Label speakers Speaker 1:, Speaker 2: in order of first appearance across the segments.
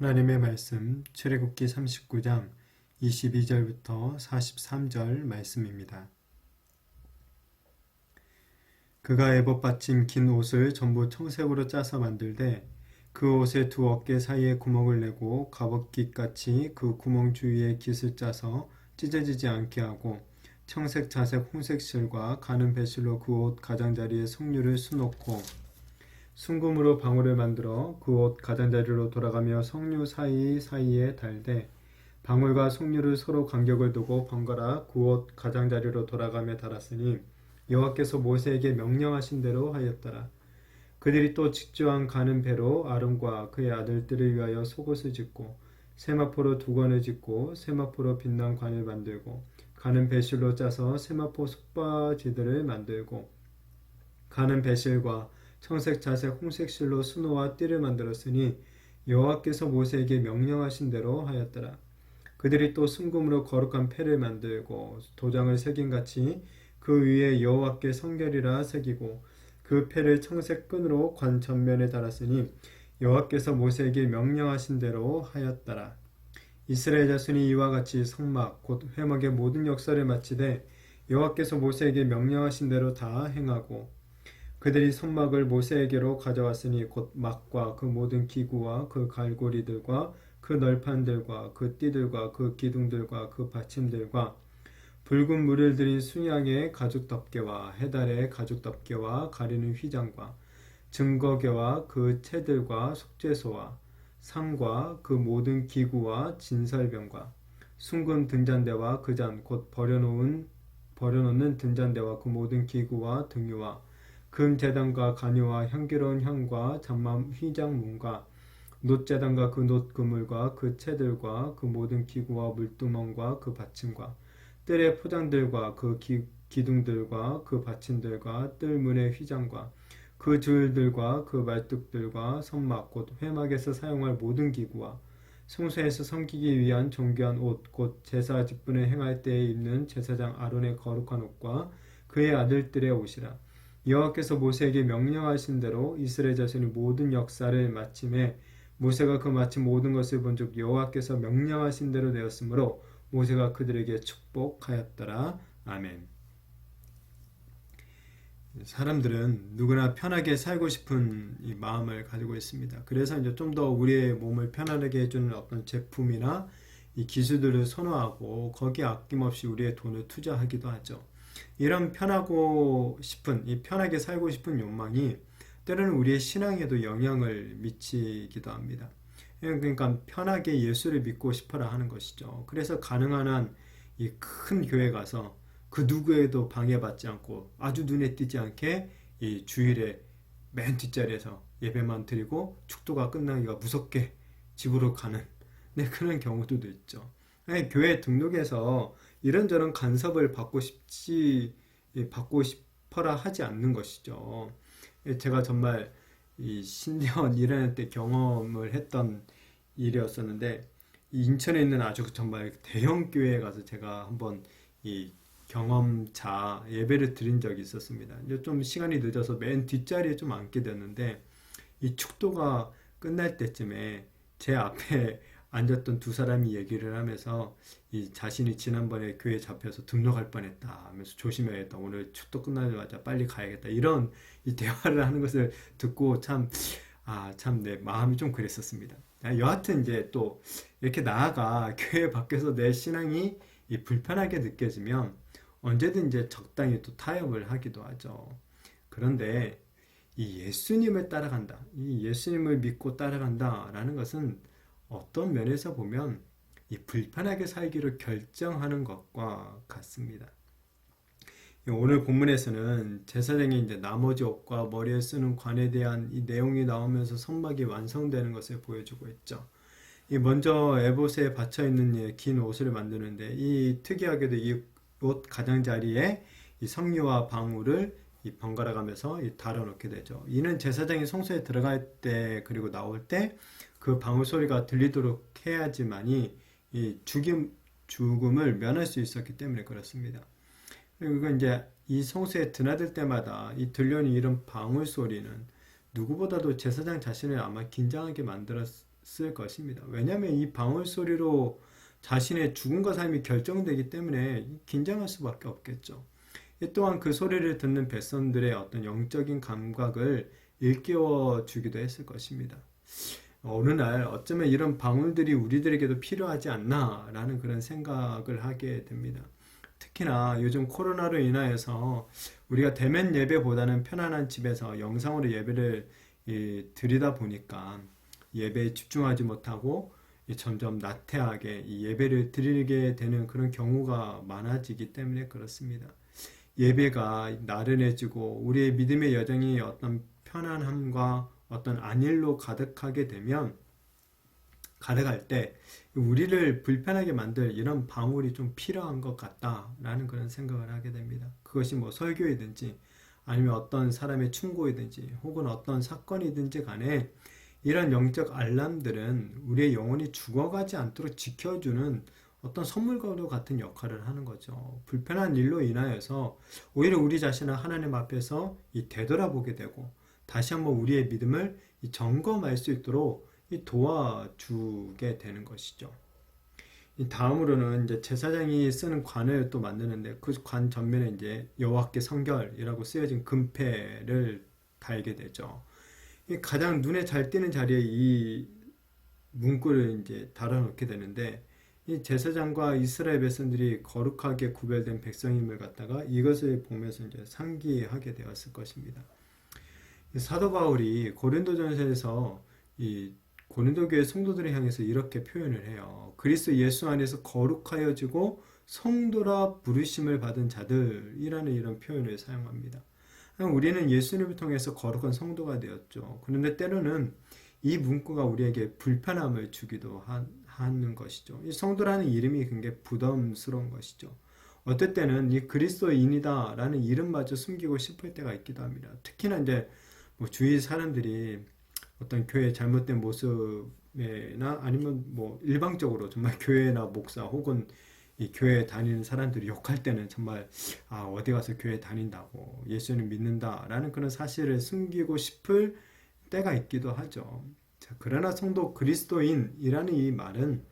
Speaker 1: 하나님의 말씀 출애굽기 39장 22절부터 43절 말씀입니다. 그가 에봇 받침 긴 옷을 전부 청색으로 짜서 만들되 그 옷의 두 어깨 사이에 구멍을 내고 갑옷깃같이 그 구멍 주위에 깃을 짜서 찢어지지 않게 하고 청색, 자색, 홍색 실과 가는 배실로 그 옷 가장자리에 석류를 수놓고 순금으로 방울을 만들어 그 옷 가장자리로 돌아가며 석류 사이사이에 달되 방울과 석류를 서로 간격을 두고 번갈아 그 옷 가장자리로 돌아가며 달았으니 여호와께서 모세에게 명령하신 대로 하였더라. 그들이 또 직조한 가는 배로 아론과 그의 아들들을 위하여 속옷을 짓고 세마포로 두건을 짓고 세마포로 빛난 관을 만들고 가는 배실로 짜서 세마포 속바지들을 만들고 가는 배실과 청색, 자색, 홍색 실로 수노와 띠를 만들었으니 여호와께서 모세에게 명령하신 대로 하였더라. 그들이 또 순금으로 거룩한 패를 만들고 도장을 새김같이 그 위에 여호와께 성결이라 새기고 그 패를 청색 끈으로 관 전면에 달았으니 여호와께서 모세에게 명령하신 대로 하였더라. 이스라엘 자손이 이와 같이 성막 곧 회막의 모든 역사를 마치되 여호와께서 모세에게 명령하신 대로 다 행하고 그들이 성막을 모세에게로 가져왔으니 곧 막과 그 모든 기구와 그 갈고리들과 그 널판들과 그 띠들과 그 기둥들과 그 받침들과 붉은 물을 들인 순양의 가죽 덮개와 해달의 가죽 덮개와 가리는 휘장과 증거궤와 그 채들과 속죄소와 상과 그 모든 기구와 진설병과 순금 등잔대와 그 잔 곧 버려놓는 등잔대와 그 모든 기구와 등유와 금제단과 간유와 향기로운 향과 잠만 휘장문과 놋제단과 그 놋 그물과 그 채들과 그 모든 기구와 물두멍과 그 받침과 뜰의 포장들과 그 기둥들과 그 받침들과 뜰문의 휘장과 그 줄들과 그 말뚝들과 선막 곧 회막에서 사용할 모든 기구와 성소에서 섬기기 위한 정교한 옷 곧 제사 직분을 행할 때에 입는 제사장 아론의 거룩한 옷과 그의 아들들의 옷이라. 여호와께서 모세에게 명령하신 대로 이스라엘 자손이 모든 역사를 마침에 모세가 그 마친 모든 것을 본즉 여호와께서 명령하신 대로 되었으므로 모세가 그들에게 축복하였더라. 아멘. 사람들은 누구나 편하게 살고 싶은 이 마음을 가지고 있습니다. 그래서 이제 좀 더 우리의 몸을 편안하게 해주는 어떤 제품이나 이 기술들을 선호하고 거기에 아낌없이 우리의 돈을 투자하기도 하죠. 이런 편하고 싶은, 이 편하게 살고 싶은 욕망이 때로는 우리의 신앙에도 영향을 미치기도 합니다. 그러니까 편하게 예수를 믿고 싶어라 하는 것이죠. 그래서 가능한 한 이 큰 교회 가서 그 누구에도 방해받지 않고 아주 눈에 띄지 않게 이 주일에 맨 뒷자리에서 예배만 드리고 축도가 끝나기가 무섭게 집으로 가는 그런 경우도 있죠. 교회 등록해서 이런저런 간섭을 받고 싶어라 하지 않는 것이죠. 제가 정말 이 신대원 일하는 때 경험을 했던 일이었었는데 인천에 있는 아주 정말 대형 교회에 가서 제가 한번 이 경험자 예배를 드린 적이 있었습니다. 이제 좀 시간이 늦어서 맨 뒷자리에 좀 앉게 됐는데 이 축도가 끝날 때쯤에 제 앞에 앉았던 두 사람이 얘기를 하면서 이 자신이 지난번에 교회 잡혀서 등록할 뻔했다 하면서 조심해야겠다, 오늘 축도 끝나자마자 빨리 가야겠다, 이런 이 대화를 하는 것을 듣고 참 내 마음이 좀 그랬었습니다. 여하튼 이제 또 이렇게 나아가 교회 밖에서 내 신앙이 이 불편하게 느껴지면 언제든 이제 적당히 또 타협을 하기도 하죠. 그런데 이 예수님을 따라간다, 이 예수님을 믿고 따라간다라는 것은 어떤 면에서 보면 이 불편하게 살기로 결정하는 것과 같습니다. 오늘 본문에서는 제사장이 이제 나머지 옷과 머리에 쓰는 관에 대한 이 내용이 나오면서 선막이 완성되는 것을 보여주고 있죠. 먼저 에봇에 받쳐 있는 긴 옷을 만드는데 이 특이하게도 이 옷 가장자리에 이 석류와 방울을 번갈아 가면서 달아 놓게 되죠. 이는 제사장이 성소에 들어갈 때 그리고 나올 때 그 방울 소리가 들리도록 해야지만이 이 죽음을 면할 수 있었기 때문에 그렇습니다. 그리고 이제 이 성소에 드나들 때마다 이 들려오는 이런 방울 소리는 누구보다도 제사장 자신을 아마 긴장하게 되었을 것입니다. 왜냐하면 이 방울 소리로 자신의 죽음과 삶이 결정되기 때문에 긴장할 수밖에 없겠죠. 또한 그 소리를 듣는 백성들의 어떤 영적인 감각을 일깨워 주기도 했을 것입니다. 어느 날 어쩌면 이런 방울들이 우리들에게도 필요하지 않나라는 그런 생각을 하게 됩니다. 특히나 요즘 코로나로 인하여서 우리가 대면 예배보다는 편안한 집에서 영상으로 예배를 드리다 보니까 예배에 집중하지 못하고 점점 나태하게 이 예배를 드리게 되는 그런 경우가 많아지기 때문에 그렇습니다. 예배가 나른해지고 우리의 믿음의 여정이 어떤 편안함과 어떤 안일로 가득할 때 우리를 불편하게 만들 이런 방울이 좀 필요한 것 같다라는 그런 생각을 하게 됩니다. 그것이 뭐 설교이든지 아니면 어떤 사람의 충고이든지 혹은 어떤 사건이든지 간에 이런 영적 알람들은 우리의 영혼이 죽어가지 않도록 지켜주는 어떤 선물과도 같은 역할을 하는 거죠. 불편한 일로 인하여서 오히려 우리 자신을 하나님 앞에서 되돌아보게 되고 다시 한번 우리의 믿음을 점검할 수 있도록 도와주게 되는 것이죠. 다음으로는 이제 제사장이 쓰는 관을 또 만드는데 그 관 전면에 이제 여호와께 성결이라고 쓰여진 금패를 달게 되죠. 가장 눈에 잘 띄는 자리에 이 문구를 이제 달아놓게 되는데 이 제사장과 이스라엘 백성들이 거룩하게 구별된 백성임을 갖다가 이것을 보면서 이제 상기하게 되었을 것입니다. 사도 바울이 고린도전서에서 이 고린도 교회 성도들을 향해서 이렇게 표현을 해요. 그리스도 예수 안에서 거룩하여지고 성도라 부르심을 받은 자들이라는 이런 표현을 사용합니다. 우리는 예수님을 통해서 거룩한 성도가 되었죠. 그런데 때로는 이 문구가 우리에게 불편함을 주기도 하는 것이죠. 이 성도라는 이름이 굉장히 부담스러운 것이죠. 어떨 때는 이 그리스도인이다 라는 이름마저 숨기고 싶을 때가 있기도 합니다. 특히나 이제 뭐 주위 사람들이 어떤 교회의 잘못된 모습이나 아니면 뭐 일방적으로 정말 교회나 목사 혹은 이 교회 다니는 사람들이 욕할 때는 정말 어디 가서 교회 다닌다고 예수님 믿는다라는 그런 사실을 숨기고 싶을 때가 있기도 하죠. 자, 그러나 성도 그리스도인이라는 이 말은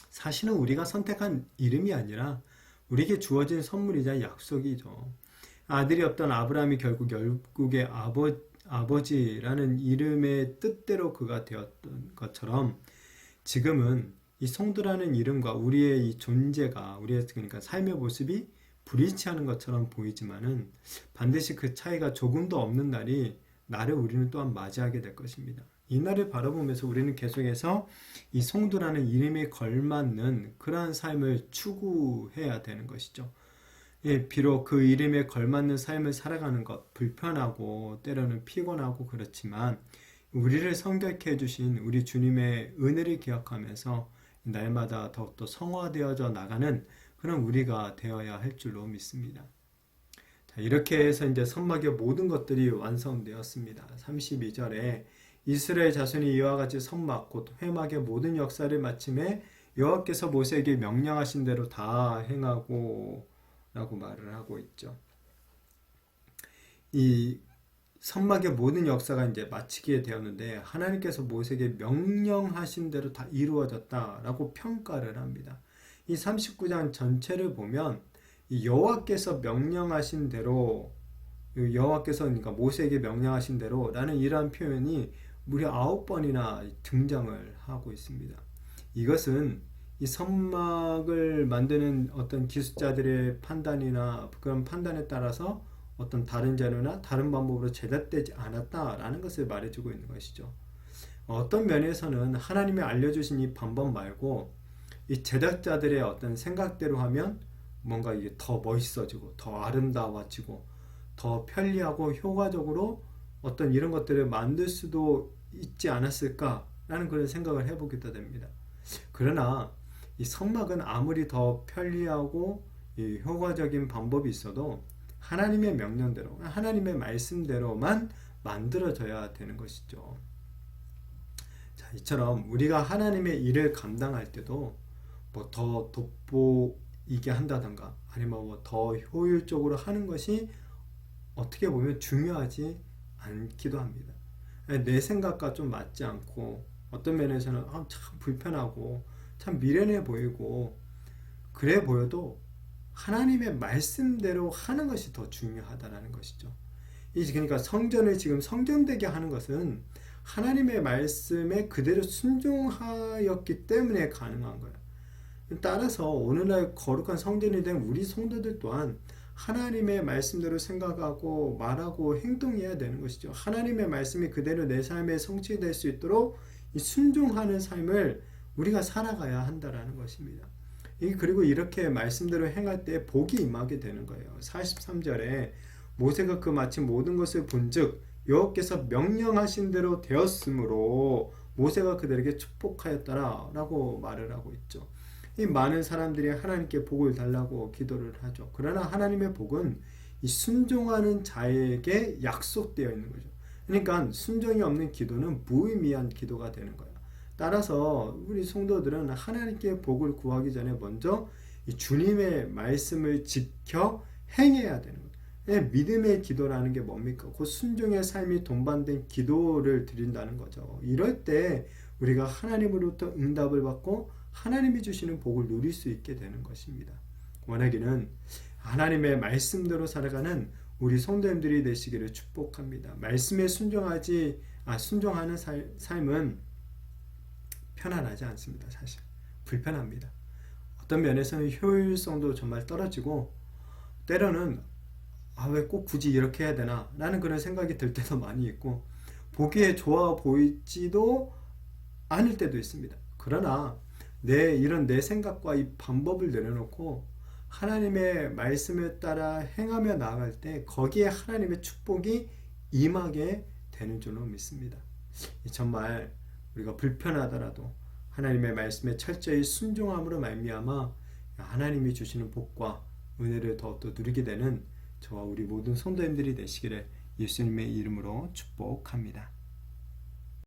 Speaker 1: 사실은 우리가 선택한 이름이 아니라 우리에게 주어진 선물이자 약속이죠. 아들이 없던 아브라함이 결국에 아버지라는 이름의 뜻대로 그가 되었던 것처럼 지금은 이 성도라는 이름과 우리의 이 존재가 우리의 그러니까 삶의 모습이 불일치하는 것처럼 보이지만은 반드시 그 차이가 조금도 없는 날이 나를 우리는 또한 맞이하게 될 것입니다. 이 날을 바라보면서 우리는 계속해서 이 성도라는 이름에 걸맞는 그러한 삶을 추구해야 되는 것이죠. 예, 비록 그 이름에 걸맞는 삶을 살아가는 것 불편하고 때로는 피곤하고 그렇지만 우리를 성결케 해주신 우리 주님의 은혜를 기억하면서 날마다 더욱더 성화되어져 나가는 그런 우리가 되어야 할 줄로 믿습니다. 자, 이렇게 해서 이제 선막의 모든 것들이 완성되었습니다. 32절에 이스라엘 자손이 이와 같이 선막 곧 회막의 모든 역사를 마침에 여호와께서 모세에게 명령하신 대로 다 행하고 라고 말을 하고 있죠. 이 선막의 모든 역사가 이제 마치게 되었는데 하나님께서 모세에게 명령하신 대로 다 이루어졌다라고 평가를 합니다. 이 39장 전체를 보면 이 여호와께서 명령하신 대로 여호와께서 그러니까 모세에게 명령하신 대로라는 이러한 표현이 무려 9번이나 등장을 하고 있습니다. 이것은 이 선막을 만드는 어떤 기술자들의 판단이나 그런 판단에 따라서 어떤 다른 재료나 다른 방법으로 제작되지 않았다라는 것을 말해주고 있는 것이죠. 어떤 면에서는 하나님이 알려주신 이 방법 말고 이 제작자들의 어떤 생각대로 하면 뭔가 이게 더 멋있어지고 더 아름다워지고 더 편리하고 효과적으로 어떤 이런 것들을 만들 수도 있지 않았을까라는 그런 생각을 해보기도 됩니다. 그러나 이 성막은 아무리 더 편리하고 효과적인 방법이 있어도 하나님의 명령대로 하나님의 말씀대로만 만들어져야 되는 것이죠. 자, 이처럼 우리가 하나님의 일을 감당할 때도 뭐 더 돋보이게 한다던가 아니면 뭐 더 효율적으로 하는 것이 어떻게 보면 중요하지 않기도 합니다. 내 생각과 좀 맞지 않고 어떤 면에서는 참 불편하고 참 미련해 보이고 그래 보여도 하나님의 말씀대로 하는 것이 더 중요하다는 것이죠. 그러니까 성전을 지금 성전되게 하는 것은 하나님의 말씀에 그대로 순종하였기 때문에 가능한 거예요. 따라서 오늘날 거룩한 성전이 된 우리 성도들 또한 하나님의 말씀대로 생각하고 말하고 행동해야 되는 것이죠. 하나님의 말씀이 그대로 내 삶에 성취될 수 있도록 이 순종하는 삶을 우리가 살아가야 한다는 것입니다. 그리고 이렇게 말씀대로 행할 때 복이 임하게 되는 거예요. 43절에 모세가 그 마침 모든 것을 본즉 여호와께서 명령하신 대로 되었으므로 모세가 그들에게 축복하였더라 라고 말을 하고 있죠. 이 많은 사람들이 하나님께 복을 달라고 기도를 하죠. 그러나 하나님의 복은 이 순종하는 자에게 약속되어 있는 거죠. 그러니까 순종이 없는 기도는 무의미한 기도가 되는 거예요. 따라서 우리 성도들은 하나님께 복을 구하기 전에 먼저 이 주님의 말씀을 지켜 행해야 되는 거예요. 믿음의 기도라는 게 뭡니까? 그 순종의 삶이 동반된 기도를 드린다는 거죠. 이럴 때 우리가 하나님으로부터 응답을 받고 하나님이 주시는 복을 누릴 수 있게 되는 것입니다. 원하기는 하나님의 말씀대로 살아가는 우리 성도님들이 되시기를 축복합니다. 말씀에 순종하는 삶은 편안하지 않습니다. 사실 불편합니다. 어떤 면에서는 효율성도 정말 떨어지고 때로는 왜 꼭 굳이 이렇게 해야 되나 라는 그런 생각이 들 때도 많이 있고 보기에 좋아 보이지도 않을 때도 있습니다. 그러나 이런 내 생각과 이 방법을 내려놓고 하나님의 말씀을 따라 행하며 나아갈 때 거기에 하나님의 축복이 임하게 되는 줄로 믿습니다. 정말 우리가 불편하더라도 하나님의 말씀에 철저히 순종함으로 말미암아 하나님이 주시는 복과 은혜를 더욱더 누리게 되는 저와 우리 모든 성도님들이 되시기를 예수님의 이름으로 축복합니다.